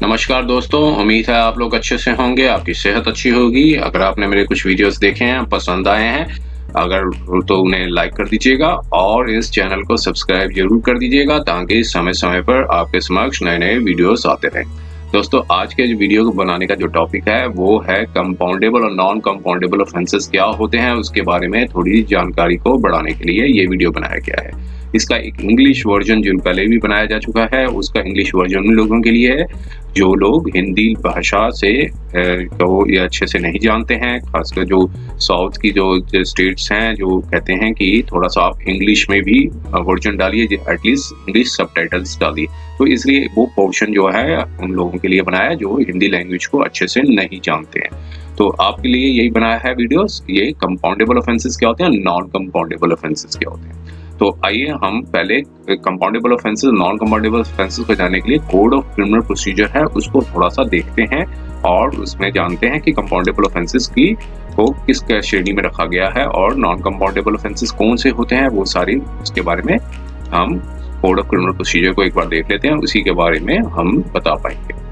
नमस्कार दोस्तों, उम्मीद है आप लोग अच्छे से होंगे, आपकी सेहत अच्छी होगी। अगर आपने मेरे कुछ वीडियोस देखे हैं, पसंद आए हैं, अगर तो उन्हें लाइक कर दीजिएगा और इस चैनल को सब्सक्राइब ज़रूर कर दीजिएगा ताकि समय-समय पर आपके समक्ष नए-नए वीडियोस आते रहें। दोस्तों, आज के वीडियो को बनाने का जो टॉपिक है, वो है कंपाउंडेबल और नॉन कंपाउंडेबल ऑफेंसेस क्या होते हैं, उसके बारे में थोड़ी जानकारी को बढ़ाने के लिए ये वीडियो बनाया गया है। इसका एक इंग्लिश वर्ज़न जो पहले भी बनाया जा चुका है, उसका इंग्लिश वर्ज़न उन लोगों के लिए है जो लोग हिंदी भाषा से को ये अच्छे से नहीं जानते हैं, खासकर जो साउथ की जो स्टेट्स हैं, जो कहते हैं कि थोड़ा-सा आप इंग्लिश में भी वर्ज़न डालिए, एटलीस्ट इंग्लिश सबटाइटल्स डालिए। तो इसलिए वो पोर्शन जो है उन लोगों के लिए बनाया है जो हिंदी लैंग्वेज को अच्छे से नहीं जानते हैं। तो आपके लिए यही बनाया है वीडियोस, ये कंपाउंडेबल ऑफेंसेस क्या होते हैं, नॉन कंपाउंडेबल ऑफेंसेस क्या होते हैं। तो आइए हम पहले compoundable offences, non compoundable offences को जानने के लिए कोड ऑफ क्रिमिनल प्रोसीजर है, उसको थोड़ा सा देखते हैं और उसमें जानते हैं कि कंपाउंडेबल ऑफेंसेस की को किस श्रेणी में रखा गया है और नॉन कंपाउंडेबल ऑफेंसेस कौन से होते हैं, वो सारी उसके बारे में हम कोड ऑफ क्रिमिनल प्रोसीजर को एक बार देख लेते हैं, उसी के बारे में हम बता पाएंगे।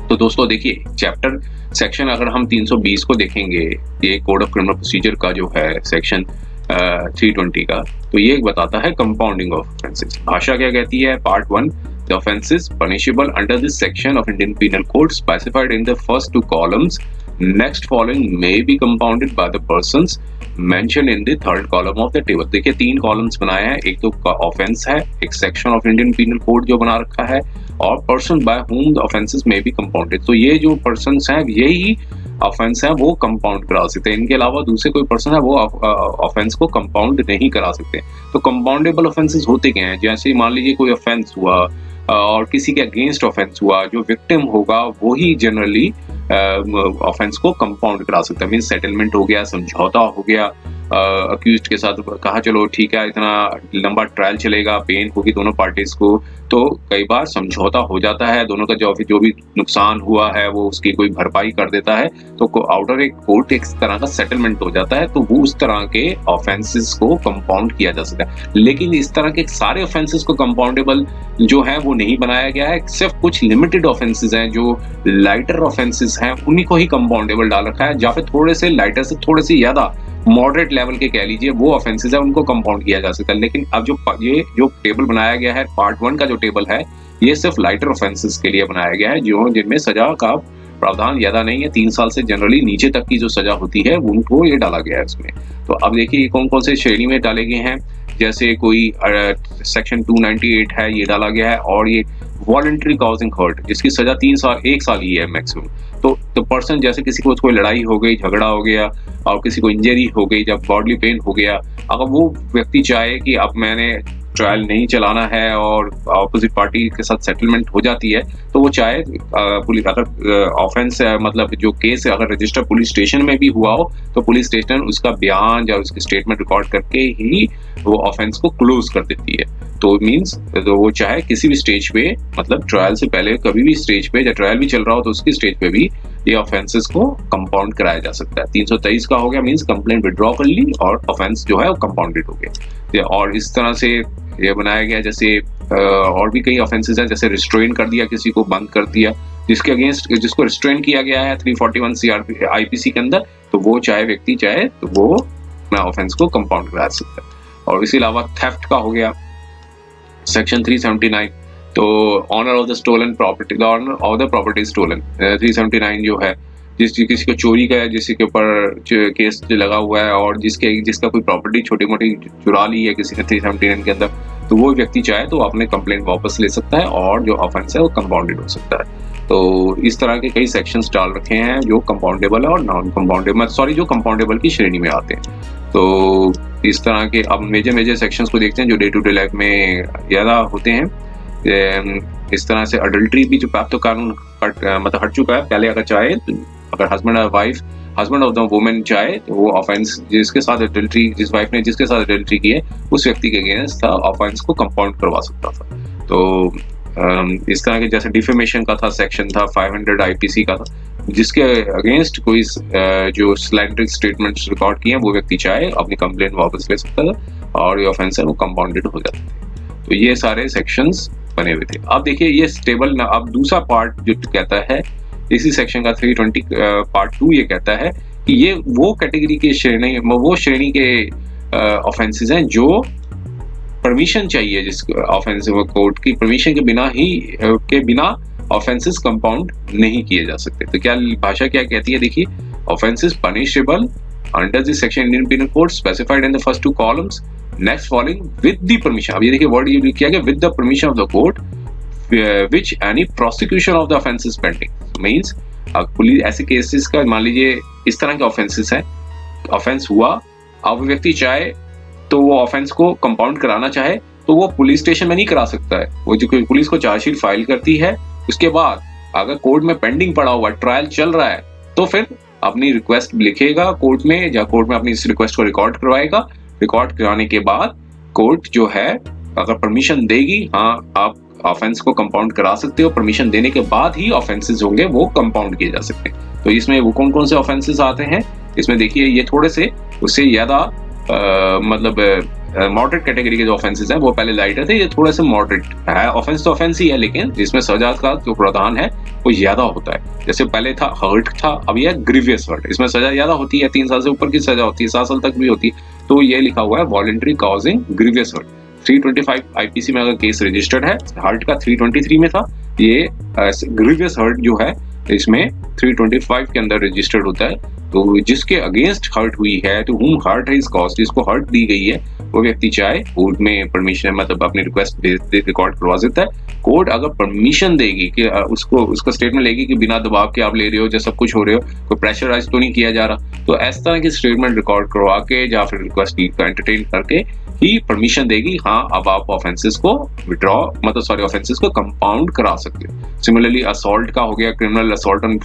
तो दोस्तों देखिए, चैप्टर सेक्शन अगर हम 320 को देखेंगे, ये कोड ऑफ क्रिमिनल प्रोसीजर का जो है सेक्शन 320 का, तो ये बताता है कंपाउंडिंग ऑफ ऑफेंसेस। भाषा क्या कहती है, part 1, the offences punishable under this section of Indian Penal Code specified in the first 2 columns next following may be compounded by the persons mention in the third column of the table. देखिए 3 columns बनाए हैं, एक तो offence है, एक section of Indian Penal Code जो बना रखा है, और person by whom the offences may be compounded. तो ये जो पर्संस हैं, यही ऑफेंस है वो कंपाउंड करा सकते हैं, इनके अलावा दूसरे कोई पर्सन है वो ऑफेंस को कंपाउंड नहीं करा सकते। तो कंपाउंडेबल ऑफेंसेस होते क्या हैं, जैसे मान लीजिए कोई ऑफेंस हुआ और किसी के अगेंस्ट ऑफेंस हुआ, जो विक्टिम होगा वही जनरली ऑफेंस को कंपाउंड करा सकता है। मीन सेटलमेंट हो गया, समझौता हो गया, अक्यूज्ड के साथ कहा चलो ठीक है, इतना लंबा ट्रायल चलेगा, पेन होगी दोनों पार्टीज को, तो कई बार समझौता हो जाता है, दोनों का जो भी नुकसान हुआ है वो उसकी कोई भरपाई कर देता है, तो आउटर एक कोर्ट एक तरह का सेटलमेंट हो जाता है, तो वो उस तरह के ऑफेंसेस को कंपाउंड किया जा सकता है। लेकिन इस तरह के सारे ऑफेंसेस को कंपाउंडेबल जो है वो नहीं बनाया गया है, सिर्फ कुछ लिमिटेड ऑफेंसेस हैं जो लाइटर ऑफेंसेस हैं, उन्हीं को ही कंपाउंडेबल डाल रखा है, या फिर थोड़े से लाइटर से थोड़े से ज्यादा मॉडरेट लेवल के कह लीजिए वो ऑफेंसेस है, उनको कंपाउंड किया जा सकता है। लेकिन अब ये जो टेबल बनाया गया है, पार्ट 1 का जो टेबल है, ये सिर्फ लाइटर ऑफेंसेस के लिए बनाया गया है, जो जिनमें सजा का प्रावधान ज्यादा नहीं है, 3 साल से जनरली नीचे तक की जो सजा होती है उनको ये डाला गया है इसमें। तो अब देखिए कौन कौन से श्रेणी में डाले गए हैं, जैसे कोई सेक्शन 298 है, ये डाला गया है, और ये वॉलंटरी कॉजिंग हर्ट, जिसकी सजा 3 साल 1 साल ही है मैक्सिमम। तो पर्सन जैसे किसी को कोई लड़ाई हो गई, झगड़ा हो गया और किसी को इंजरी हो गई, जब बॉडली पेन हो गया, अगर वो व्यक्ति चाहे कि अब मैंने ट्रायल नहीं चलाना है और ऑपोजिट पार्टी के साथ सेटलमेंट हो जाती है, तो वो चाहे पुलिस अगर ऑफेंस मतलब जो केस अगर रजिस्टर पुलिस स्टेशन में भी हुआ हो, तो पुलिस स्टेशन उसका बयान या उसकी स्टेटमेंट रिकॉर्ड करके ही वो ऑफेंस को क्लोज कर देती है। तो मींस तो वो चाहे किसी भी स्टेज पे, मतलब ट्रायल से पहले कभी भी स्टेज पे, या ट्रायल भी चल रहा हो तो उसकी स्टेज पे भी ये ऑफेंसेस को कंपाउंड कराया जा सकता है। 323 का हो गया, मींस कंप्लेंट विड्रॉ कर ली और ऑफेंस जो है वो कंपाउंडेड हो गया। और इस तरह से ये बनाया गया, जैसे और भी कई ऑफेंसेस हैं, जैसे रिस्ट्रेन कर दिया, किसी को बंद कर दिया, जिसके अगेंस्ट जिसको रिस्ट्रेन किया गया है 341 CRP IPC के अंदर, तो वो चाहे व्यक्ति चाहे तो वो अपना ऑफेंस को कंपाउंड करा सकता है। और इसके अलावा थेफ्ट का हो गया सेक्शन 379, तो owner of the stolen property, the owner of the property stolen 379 जो है, किसी को चोरी का है, जिसके ऊपर केस लगा हुआ है और जिसका कोई प्रॉपर्टी छोटी मोटी चुरा ली है किसी ने 379 के अंदर, तो वो व्यक्ति चाहे तो अपने कंप्लेंट वापस ले सकता है और जो ऑफेंस है वो कंपाउंडेड हो सकता है। तो इस तरह के कई सेक्शंस डाल रखे हैं जो कंपाउंडेबल है और नॉन कंपाउंडेबल, जो कंपाउंडेबल की श्रेणी में आते हैं। तो इस तरह के अब मेजर सेक्शंस को देखते हैं जो डे टू डे लाइफ में ज़्यादा होते हैं। इस तरह से अडल्ट्री भी जो अब तो कानून मतलब हट चुका है, पहले अगर चाहे अगर हस्बैंड और wife, husband of the women चाहे तो वो ऑफेंस जिसके साथ एडल्ट्री, जिस वाइफ ने जिसके साथ एडल्ट्री की है उस व्यक्ति के अगेंस्ट था, ऑफेंस को कंपाउंड करवा सकता था। तो इस तरह के जैसे डिफेमेशन का था, सेक्शन था 500 IPC का था, जिसके अगेंस्ट कोई जो स्लैंडरिंग स्टेटमेंट्स रिकॉर्ड किए हैं वो व्यक्ति चाहे अपनी कंप्लेंट वापस ले सकता था और ये ऑफेंस है वो कंपाउंडेड हो जाता था। तो ये सारे सेक्शंस बने हुए थे। अब देखिए ये टेबल ना, अब दूसरा पार्ट जो कहता है इसी सेक्शन का 320 पार्ट 2 ये कहता है कि ये वो कैटेगरी के श्रेणी, वो श्रेणी के ऑफेंसेस हैं जो परमिशन चाहिए, जिस ऑफेंस कोर्ट की परमिशन के बिना ऑफेंसेस कंपाउंड नहीं किए जा सकते। तो क्या भाषा क्या कहती है, देखिए, offences punishable under this section Indian penal code specified in the first two columns next following with the permission. अब ये देखिए वर्ड यूज किया गया, with the permission of the court which any prosecution of the offense is pending means police ऐसे cases का, मान लीजिए इस तरह के ऑफेंसेस हैं, ऑफेंस हुआ, अब व्यक्ति चाहे तो वो ऑफेंस को कंपाउंड कराना चाहे तो वो पुलिस स्टेशन में नहीं करा सकता है। वो जो पुलिस को चार्जशीट फाइल करती है, उसके बाद अगर कोर्ट में पेंडिंग पड़ा हुआ, ट्रायल चल रहा है, तो फिर अपनी रिक्वेस्ट लिखेगा कोर्ट में, या कोर्ट में अपनी इस रिक्वेस्ट को रिकॉर्ड करवाएगा। रिकॉर्ड कराने के बाद कोर्ट जो है अगर परमिशन देगी, हाँ आप ऑफेंस को कंपाउंड करा सकते हो, परमिशन देने के बाद ही ऑफेंसेस होंगे वो कंपाउंड किए जा सकते हैं। तो इसमें वो कौन कौन से ऑफेंसेस आते हैं, इसमें देखिए ये थोड़े से उससे ज्यादा मतलब मॉडरेट कैटेगरी के जो ऑफेंसेस हैं वो पहले लाइटर थे, ये थोड़े से मॉडरेट है। ऑफेंस तो ऑफेंस ही है, लेकिन इसमें सजा का जो प्रावधान है वो ज्यादा होता है। जैसे पहले था हर्ट था, अब यह ग्रीवियस हर्ट, इसमें सजा ज्यादा होती है, 3 साल से ऊपर की सजा होती है, 7 साल तक भी होती है। तो ये लिखा हुआ है voluntary causing grievous hurt. 325 IPC में अगर केस रजिस्टर्ड है, हर्ट का 323 में था, ये ग्रीवियस हर्ट जो है इसमें 325 के अंदर रजिस्टर्ड होता है। तो जिसके अगेंस्ट हर्ट हुई है, तो हुम हर्ट इज कॉज्ड, जिसको हर्ट दी गई है, वो व्यक्ति चाहे कोर्ट में परमिशन मतलब अपनी रिक्वेस्ट रिकॉर्ड करवा सकता है। कोर्ट अगर परमिशन देगी कि उसका स्टेटमेंट लेगी कि बिना दबाव के आप ले रहे हो, जब सब कुछ हो रहे हो, कोई प्रेशराइज तो नहीं किया जा रहा, तो इस तरह की स्टेटमेंट रिकॉर्ड करवा के या फिर रिक्वेस्ट को एंटरटेन करके ही परमिशन देगी, हाँ अब आप ऑफेंसेस को विड्रॉ मतलब सॉरी ऑफेंसेस को कंपाउंड करा सकते हो। सिमिलरली असॉल्ट का हो गया, criminal assault on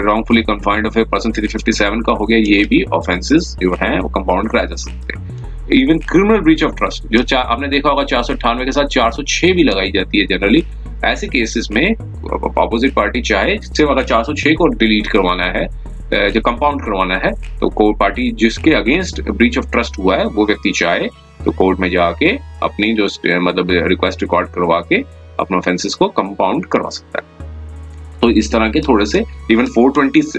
wrongfully confined of a person 357 का हो गया, ये भी ऑफेंसेस जो हैं वो कंपाउंड कराए जा सकते हैं। Even criminal breach of trust जो आपने देखा होगा 498 के साथ 406 भी लगाई जाती है जनरली। ऐसे केसेस में अपोजिट पार्टी चाहे सिर्फ अगर 406 को डिलीट करवाना है, जो कंपाउंड करवाना है, तो कोर्ट पार्टी जिसके अगेंस्ट ब्रीच ऑफ ट्रस्ट हुआ है वो व्यक्ति चाहे तो कोर्ट में जाके अपनी जो मतलब रिक्वेस्ट रिकॉर्ड करवा के अपने ऑफेंसेस को कंपाउंड करवा सकता है। तो इस तरह के थोड़े से इवन 420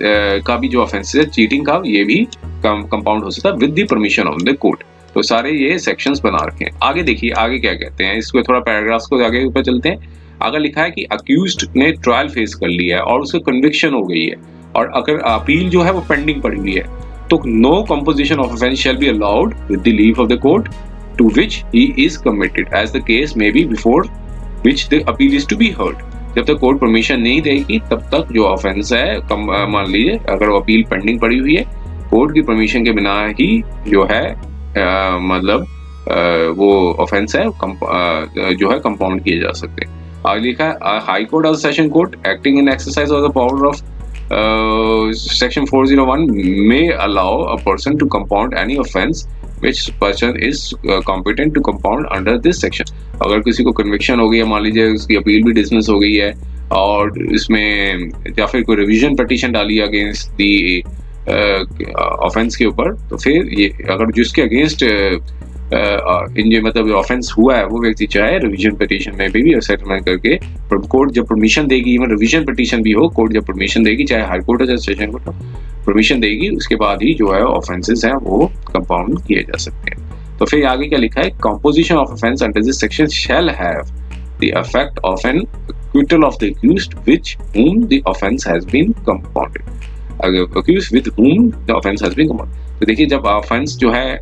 का भी जो ऑफेंस है चीटिंग का, ये भी कंपाउंड हो सकता है with the permission of the court. तो सारे ये सेक्शंस बना रखे हैं। आगे देखिए आगे क्या कहते हैं, इसको थोड़ा पैराग्राफ्स को आगे ऊपर चलते हैं। अगर लिखा है कि अक्यूज्ड ने ट्रायल फेस कर लिया है और उसको कन्विक्शन हो गई है और अगर अपील जो है वो पेंडिंग पड़ी हुई है, तो no composition of offence shall be allowed with the leave of the court to which he is committed as the case may be before which the appeal is to be heard. जब तक court permission नहीं देगी तब तक जो offence है, मान लीजिए अगर वो अपील पेंडिंग पड़ी हुई है, कोर्ट की परमिशन के बिना ही जो है मतलब वो ऑफेंस है जो है कंपाउंड किए जा सकते हैं। आगे लिखा है हाई कोर्ट और session court acting in exercise of the power of section 401 may allow a person to compound any offense which person is competent to compound under this section। अगर किसी को कन्विक्शन हो गई है, मान लीजिए उसकी अपील भी डिसमिस हो गई है और इसमें या फिर कोई रिवीजन पिटीशन डाली अगेंस्ट दी ऑफेंस के ऊपर, तो फिर ये अगर जिसके अगेंस्ट जो मतलब ऑफेंस हुआ है वो व्यक्ति चाहे रिवीजन पिटीशन में भी सेटलमेंट करके कोर्ट जब परमिशन देगी, इवन रिवीजन पिटीशन भी हो, कोर्ट जब परमिशन देगी, चाहे हाई कोर्ट हो चाहे सेशन कोर्ट हो, परमिशन देगी, उसके बाद ही जो है ऑफेंसेस हैं वो कंपाउंड किए जा सकते हैं। तो फिर आगे क्या लिखा है, composition of offence under this section shall have the effect of an acquittal of the accused with whom the offense has been compounded। अगर accused with whom the offense has been compounded, तो देखिए जब offence जो है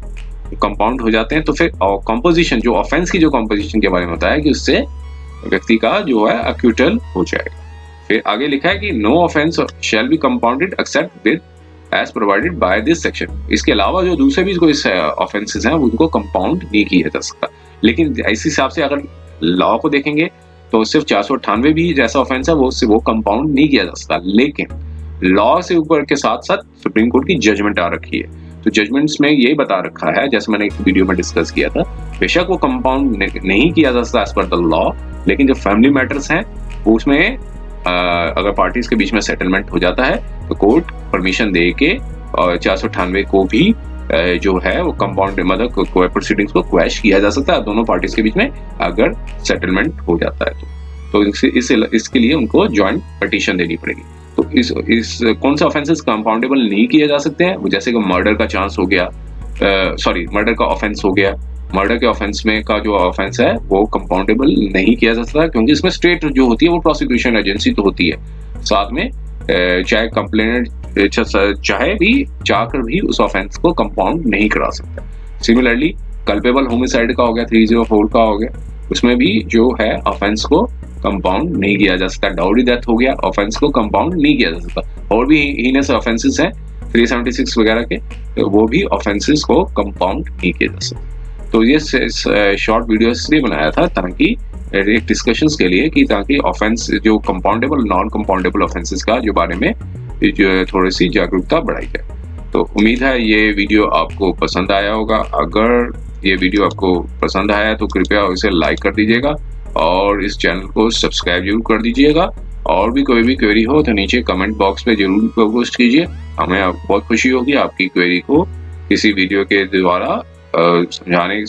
compound हो जाते हैं तो फिर कंपोजिशन जो ऑफेंस की जो कंपोजिशन के बारे में होता है कि उससे व्यक्ति का जो है अक्यूटल हो जाएगा। फिर आगे लिखा है कि no offence shall be compounded except with as provided by this section. इसके अलावा जो दूसरे भी कोई ऑफेंसेस हैं उनको कंपाउंड नहीं किया जा सकता। लेकिन इस हिसाब से अगर लॉ को देखेंगे तो सिर्फ 498 भी जैसा ऑफेंस है वो कंपाउंड नहीं किया जा सकता। लेकिन लॉ से ऊपर के साथ साथ सुप्रीम कोर्ट की जजमेंट आ रखी है, तो जजमेंट्स में ये बता रखा है, जैसे मैंने एक वीडियो में डिस्कस किया था, बेशक वो कंपाउंड नहीं किया जा सकता एज पर द लॉ, लेकिन जो फैमिली मैटर्स हैं उसमें अगर पार्टीज के बीच में सेटलमेंट हो जाता है तो कोर्ट परमिशन दे के 498 को भी जो है वो कंपाउंड मतलब कोर्ट प्रोसीडिंग्स को क्वैश किया जा सकता है दोनों पार्टीज के बीच में अगर सेटलमेंट हो जाता है तो इसके लिए उनको ज्वाइंट पिटीशन देनी पड़ेगी। तो इस कौन सा ऑफेंसेस कंपाउंडेबल नहीं किए जा सकते हैं, जैसे कि मर्डर का चांस हो गया, मर्डर का ऑफेंस हो गया। मर्डर के ऑफेंस में का जो ऑफेंस है वो कंपाउंडेबल नहीं किया जा सकता, क्योंकि इसमें स्टेट जो होती है वो प्रोसिक्यूशन एजेंसी तो होती है, साथ में चाहे कंप्लेनेंट चाहे भी चाहकर भी उस ऑफेंस को कंपाउंड नहीं करा सकता। सिमिलरली कल्पेबल होमिसाइड का हो गया, 304 का हो गया, उसमें भी जो है ऑफेंस को कंपाउंड नहीं किया जा सकता। डाउरी डेथ हो गया, ऑफेंस को कंपाउंड नहीं किया जा सकता। और भी हीनस ऑफेंसेस हैं 376 वगैरह के, तो वो भी ऑफेंसेस को कंपाउंड नहीं किया जा सकता। तो ये शॉर्ट वीडियो इसलिए बनाया था ताकि एक डिस्कशंस के लिए, कि ताकि ऑफेंस जो कंपाउंडेबल नॉन कंपाउंडेबल ऑफेंसेस का जो बारे में जो थोड़ी सी जागरूकता बढ़ाई जाए। तो उम्मीद है ये वीडियो आपको पसंद आया होगा। अगर ये वीडियो आपको पसंद आया तो कृपया इसे लाइक कर दीजिएगा और इस चैनल को सब्सक्राइब जरूर कर दीजिएगा। और भी कोई भी क्वेरी हो तो नीचे कमेंट बॉक्स पे जरूर पोस्ट कीजिए, हमें बहुत खुशी होगी आपकी क्वेरी को किसी वीडियो के द्वारा समझाने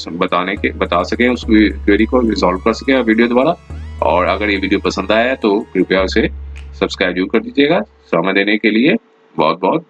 बता सकें, उस क्वेरी को रिजॉल्व कर सकें वीडियो द्वारा। और अगर ये वीडियो पसंद आया है तो कृपया उसे सब्सक्राइब जरूर कर दीजिएगा। समय देने के लिए बहुत बहुत